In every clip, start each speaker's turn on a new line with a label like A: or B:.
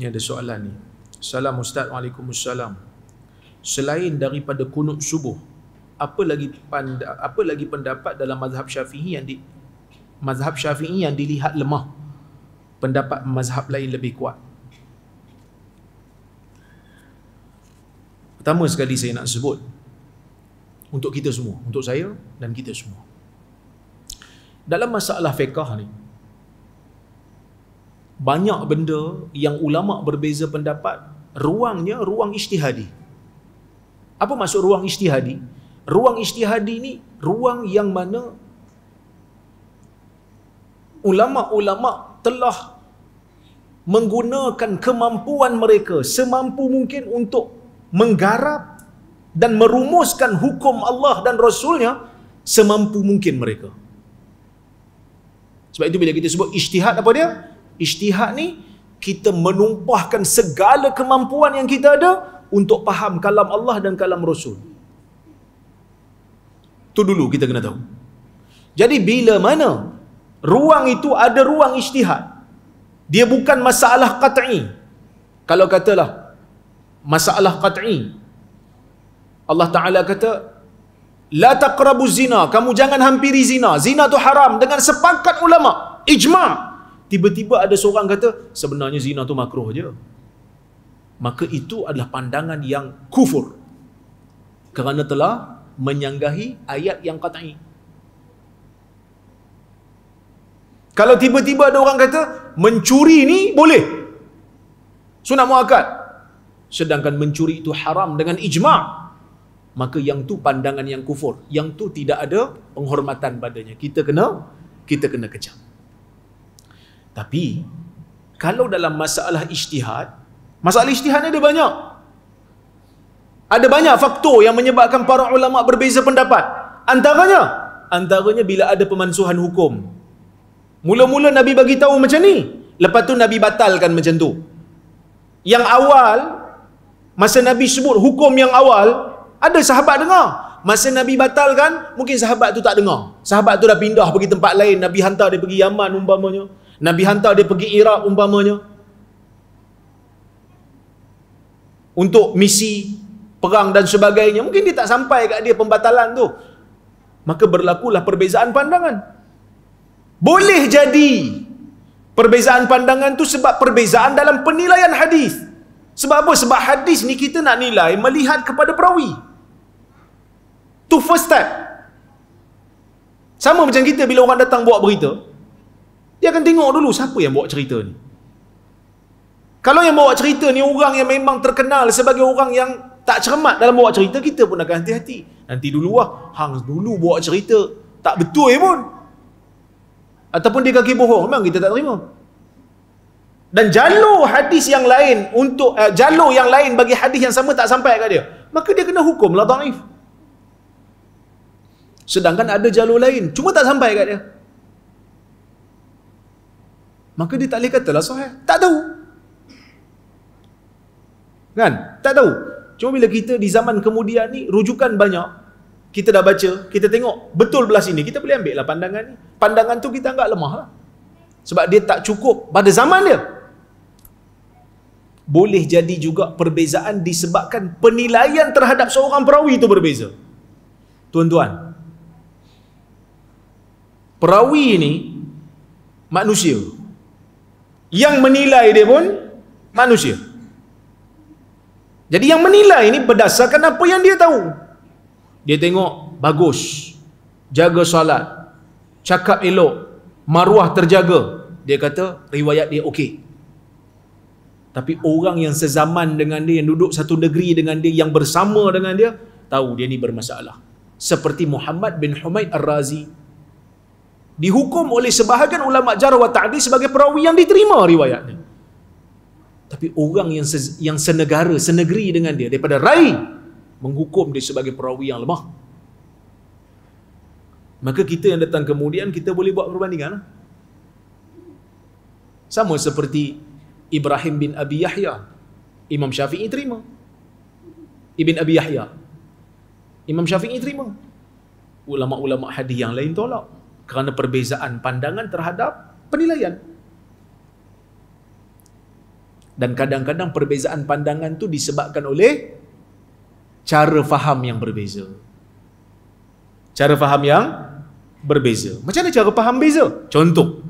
A: Ini ada soalan ni. Salam Ustaz, Waalaikumsalam. Selain daripada kunut subuh, apa lagi pendapat dalam mazhab Syafi'i yang dilihat lemah? Pendapat mazhab lain lebih kuat. Pertama sekali saya nak sebut untuk kita semua, untuk saya dan kita semua. Dalam masalah fiqh ni, banyak benda yang ulama berbeza pendapat, ruangnya ruang ijtihadi. Apa maksud ruang ijtihadi? Ruang ijtihadi ni ruang yang mana ulama-ulama telah menggunakan kemampuan mereka semampu mungkin untuk menggarap dan merumuskan hukum Allah dan Rasulnya semampu mungkin mereka. Sebab itu bila kita sebut ijtihad, apa dia? Ijtihad ni kita menumpahkan segala kemampuan yang kita ada untuk faham kalam Allah dan kalam Rasul. Itu dulu kita kena tahu. Jadi bila mana ruang itu ada ruang ijtihad, dia bukan masalah qat'i. Kalau katalah masalah qat'i, Allah Ta'ala kata la taqrabu zina, kamu jangan hampiri zina, zina tu haram dengan sepakat ulama, ijma'. Tiba-tiba ada seorang kata sebenarnya zina tu makruh je, maka itu adalah pandangan yang kufur kerana telah menyanggahi ayat yang qat'i. Kalau tiba-tiba ada orang kata mencuri ni boleh, sunat muakkad, sedangkan mencuri itu haram dengan ijma', maka yang tu pandangan yang kufur, yang tu tidak ada penghormatan padanya. Kita kena kecam. Tapi kalau dalam masalah ijtihad ni ada banyak. Ada banyak faktor yang menyebabkan para ulama berbeza pendapat. Antaranya bila ada pemansuhan hukum. Mula-mula Nabi bagi tahu macam ni, lepas tu Nabi batalkan macam tu. Yang awal, masa Nabi sebut hukum yang awal, ada sahabat dengar. Masa Nabi batalkan, mungkin sahabat tu tak dengar. Sahabat tu dah pindah pergi tempat lain. Nabi hantar dia pergi Yaman umpamanya, Nabi hantar dia pergi Iraq umpamanya, untuk misi perang dan sebagainya. Mungkin dia tak sampai kat dia pembatalan tu. Maka berlakulah perbezaan pandangan. Boleh jadi perbezaan pandangan tu sebab perbezaan dalam penilaian hadis. Sebab apa? Sebab hadis ni kita nak nilai melihat kepada perawi. Tu first step. Sama macam kita bila orang datang bawa berita, dia akan tengok dulu siapa yang bawa cerita ni. Kalau yang bawa cerita ni orang yang memang terkenal sebagai orang yang tak cermat dalam bawa cerita, kita pun akan hati-hati. Nanti dulu hang dulu bawa cerita tak betul pun, ataupun dia kaki bohong, memang kita tak terima. Dan jalur hadis yang lain untuk jalur yang lain bagi hadis yang sama tak sampai kat dia, maka dia kena hukumlah dhaif. Sedangkan ada jalur lain cuma tak sampai kat dia, maka dia tak boleh katalah sahih. Tak tahu. Kan? Tak tahu. Cuma bila kita di zaman kemudian ni, rujukan banyak, kita dah baca, kita tengok betul belah sini, kita boleh ambil lah pandangan ni. Pandangan tu kita anggap lemah lah, sebab dia tak cukup pada zaman dia. Boleh jadi juga perbezaan disebabkan penilaian terhadap seorang perawi itu berbeza. Tuan-tuan, perawi ni manusia, yang menilai dia pun manusia. Jadi yang menilai ini berdasarkan apa yang dia tahu. Dia tengok bagus, jaga solat, cakap elok, maruah terjaga, dia kata riwayat dia okey. Tapi orang yang sezaman dengan dia, yang duduk satu negeri dengan dia, yang bersama dengan dia, tahu dia ni bermasalah. Seperti Muhammad bin Humaid Ar-Razi, dihukum oleh sebahagian ulama jarh wa ta'dil sebagai perawi yang diterima riwayatnya. Tapi orang yang senegara, senegeri dengan dia, daripada rai, menghukum dia sebagai perawi yang lemah. Maka kita yang datang kemudian, kita boleh buat perbandingan. Sama seperti Ibrahim bin Abi Yahya, Imam Syafi'i terima. Ibn Abi Yahya, Imam Syafi'i terima. Ulama-ulama hadis yang lain tolak kerana perbezaan pandangan terhadap penilaian. Dan kadang-kadang perbezaan pandangan tu disebabkan oleh cara faham yang berbeza. Cara faham yang berbeza. Macam mana cara faham beza? Contoh.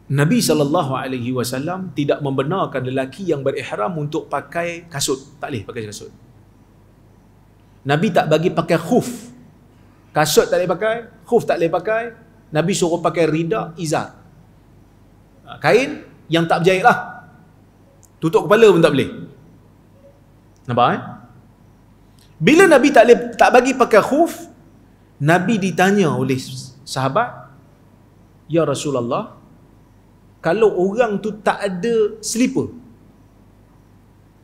A: Nabi SAW tidak membenarkan lelaki yang berihram untuk pakai kasut. Tak boleh pakai kasut. Nabi tak bagi pakai khuf. Kasut tak boleh pakai, khuf tak boleh pakai. Nabi suruh pakai rida, izar. Kain yang tak berjahit lah. Tutup kepala pun tak boleh. Nampak Bila Nabi tak bagi pakai khuf, Nabi ditanya oleh sahabat, "Ya Rasulullah, kalau orang tu tak ada slipper,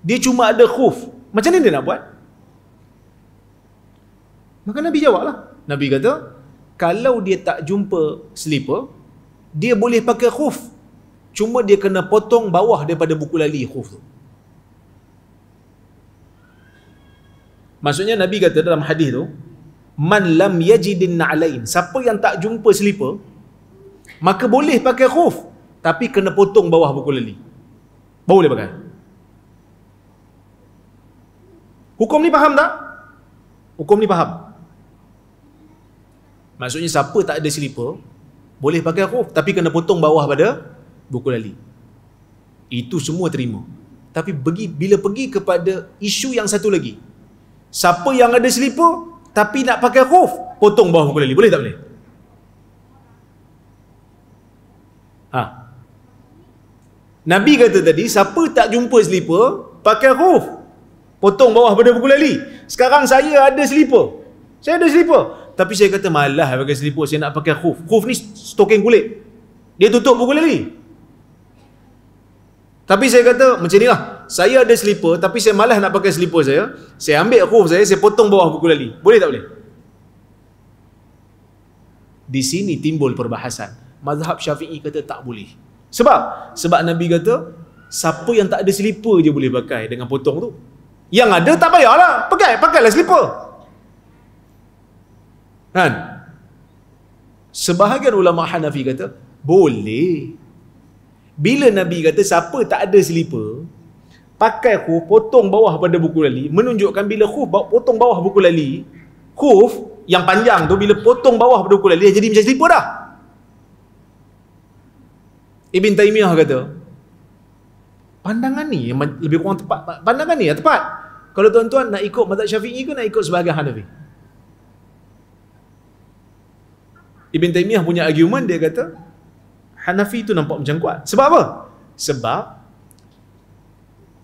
A: dia cuma ada khuf, macam mana dia nak buat?" Maka Nabi jawablah. Nabi kata, kalau dia tak jumpa slipper, dia boleh pakai khuf. Cuma dia kena potong bawah daripada buku lali khuf tu. Maksudnya Nabi kata dalam hadis tu, man lam yajidin na'lain, siapa yang tak jumpa slipper, maka boleh pakai khuf, tapi kena potong bawah buku lali. Baru boleh pakai. Hukum ni faham tak? Hukum ni faham. Maksudnya siapa tak ada slipper, boleh pakai khuf, tapi kena potong bawah pada buku lali. Itu semua terima. Tapi bila pergi kepada isu yang satu lagi, siapa yang ada slipper tapi nak pakai khuf, potong bawah buku lali, boleh tak boleh? Nabi kata tadi, siapa tak jumpa slipper, pakai khuf, potong bawah pada buku lali. Sekarang saya ada slipper, tapi saya kata malah pakai slipper, saya nak pakai khuf. Khuf ni stoking kulit, dia tutup buku lali. Tapi saya kata macam ni lah, saya ada slipper tapi saya malas nak pakai slipper saya ambil khuf saya potong bawah buku lali. Boleh tak boleh? Di sini timbul perbahasan. Mazhab Syafi'i kata tak boleh. Sebab Nabi kata siapa yang tak ada slipper je boleh pakai dengan potong tu. Yang ada tak payahlah, pakailah slipper. Kan? Sebahagian ulama Hanafi kata boleh. Bila Nabi kata siapa tak ada slipper, pakai khuf, potong bawah pada buku lali, menunjukkan bila khuf potong bawah buku lali, khuf yang panjang tu bila potong bawah pada buku lali jadi macam slipper dah. Ibn Taymiyah kata pandangan ni yang lebih kurang tepat. Pandangan ni yang tepat. Kalau tuan-tuan nak ikut mazhab Syafi'i ke nak ikut sebahagian Hanafi? Ibn Taymiyah punya argument, dia kata Hanafi tu nampak macam kuat. Sebab apa? Sebab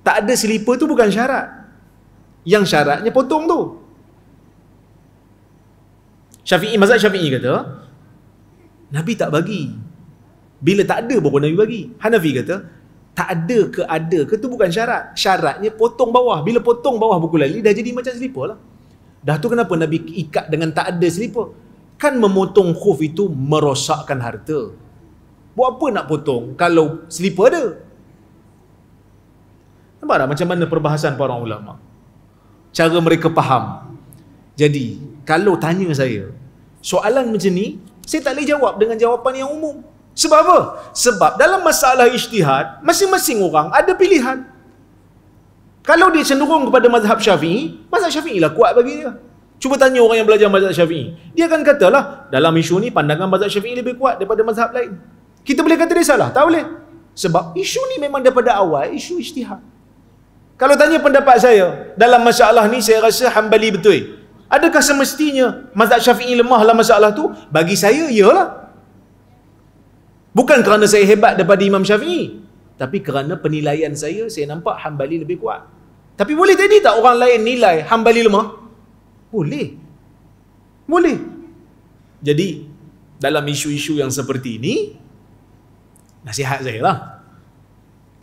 A: tak ada slipper tu bukan syarat. Yang syaratnya potong tu. Mazhab Syafi'i kata Nabi tak bagi. Bila tak ada baru Nabi bagi. Hanafi kata tak ada ke ada ke tu bukan syarat. Syaratnya potong bawah. Bila potong bawah buku lali dah jadi macam slipper lah. Dah tu kenapa Nabi ikat dengan tak ada slipper? Kan memotong khuf itu merosakkan harta. Buat apa nak potong kalau slipper ada? Nampak tak macam mana perbahasan para ulama? Cara mereka faham. Jadi, kalau tanya saya, soalan macam ni, saya tak boleh jawab dengan jawapan yang umum. Sebab apa? Sebab dalam masalah ijtihad, masing-masing orang ada pilihan. Kalau dia cenderung kepada mazhab Syafi'i lah kuat bagi dia. Cuba tanya orang yang belajar mazhab Syafi'i. Dia akan katalah, dalam isu ni pandangan mazhab Syafi'i lebih kuat daripada mazhab lain. Kita boleh kata dia salah? Tak boleh. Sebab isu ni memang daripada awal isu ijtihad. Kalau tanya pendapat saya, dalam masalah ni saya rasa Hanbali betul. Adakah semestinya mazhab Syafi'i lemah dalam masalah tu? Bagi saya, iyalah. Bukan kerana saya hebat daripada Imam Syafi'i, tapi kerana penilaian saya nampak Hanbali lebih kuat. Tapi boleh jadi tak orang lain nilai Hanbali lemah? Boleh. Boleh. Jadi, dalam isu-isu yang seperti ini, nasihat saya lah,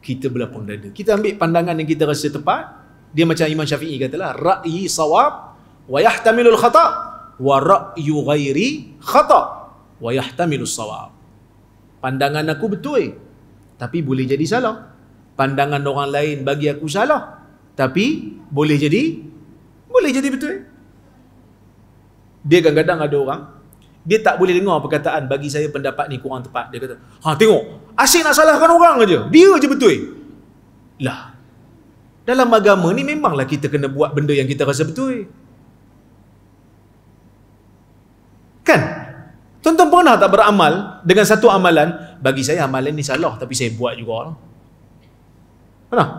A: kita berlapang dada. Kita ambil pandangan yang kita rasa tepat. Dia macam Imam Syafi'i katalah, ra'yi sawab wa yahtamilul khata' wa ra'yu ghairi khata' wa yahtamilus sawab. Pandangan aku betul, tapi boleh jadi salah. Pandangan orang lain bagi aku salah, tapi boleh jadi betul. Dia kadang-kadang ada orang, dia tak boleh dengar perkataan bagi saya pendapat ni kurang tepat. Dia kata, tengok, asyik nak salahkan orang aja. Dia je betul. Lah, dalam agama ni memanglah kita kena buat benda yang kita rasa betul. Kan? Tuan-tuan pernah tak beramal dengan satu amalan, bagi saya amalan ni salah tapi saya buat juga lah. Pernah?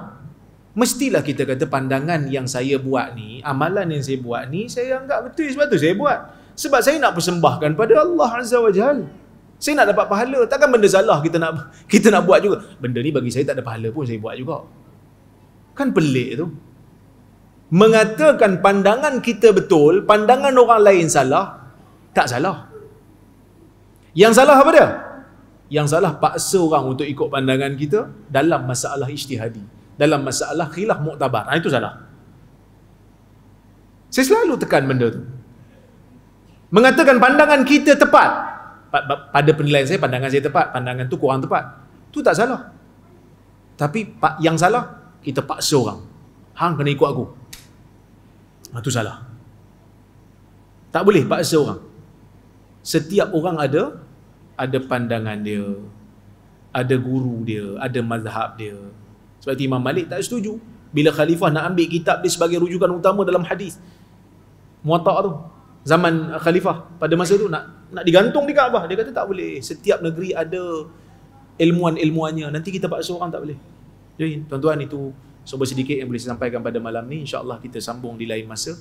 A: Mestilah kita kata pandangan yang saya buat ni, amalan yang saya buat ni, saya anggap betul sebab tu saya buat. Sebab saya nak persembahkan pada Allah Azza wa Jal. Saya nak dapat pahala. Takkan benda salah kita nak buat juga. Benda ni bagi saya tak ada pahala pun saya buat juga. Kan pelik tu. Mengatakan pandangan kita betul, pandangan orang lain salah, tak salah. Yang salah apa dia? Yang salah paksa orang untuk ikut pandangan kita dalam masalah ijtihadi, dalam masalah khilaf muktabar. Itu salah. Saya selalu tekan benda tu. Mengatakan pandangan kita tepat. Pada penilaian saya, pandangan saya tepat. Pandangan tu kurang tepat. Tu tak salah. Tapi yang salah, kita paksa orang. Hang kena ikut aku. Itu salah. Tak boleh paksa orang. Setiap orang ada pandangan dia, ada guru dia, ada mazhab dia. Sebab itu Imam Malik tak setuju bila khalifah nak ambil kitab dia sebagai rujukan utama dalam hadis. Muwatta' tu, zaman khalifah pada masa tu nak digantung di Kaabah. Dia kata tak boleh. Setiap negeri ada ilmuan-ilmuannya. Nanti kita paksa orang tak boleh. Jadi tuan-tuan, itu sedikit yang boleh saya sampaikan pada malam ni. InsyaAllah kita sambung di lain masa.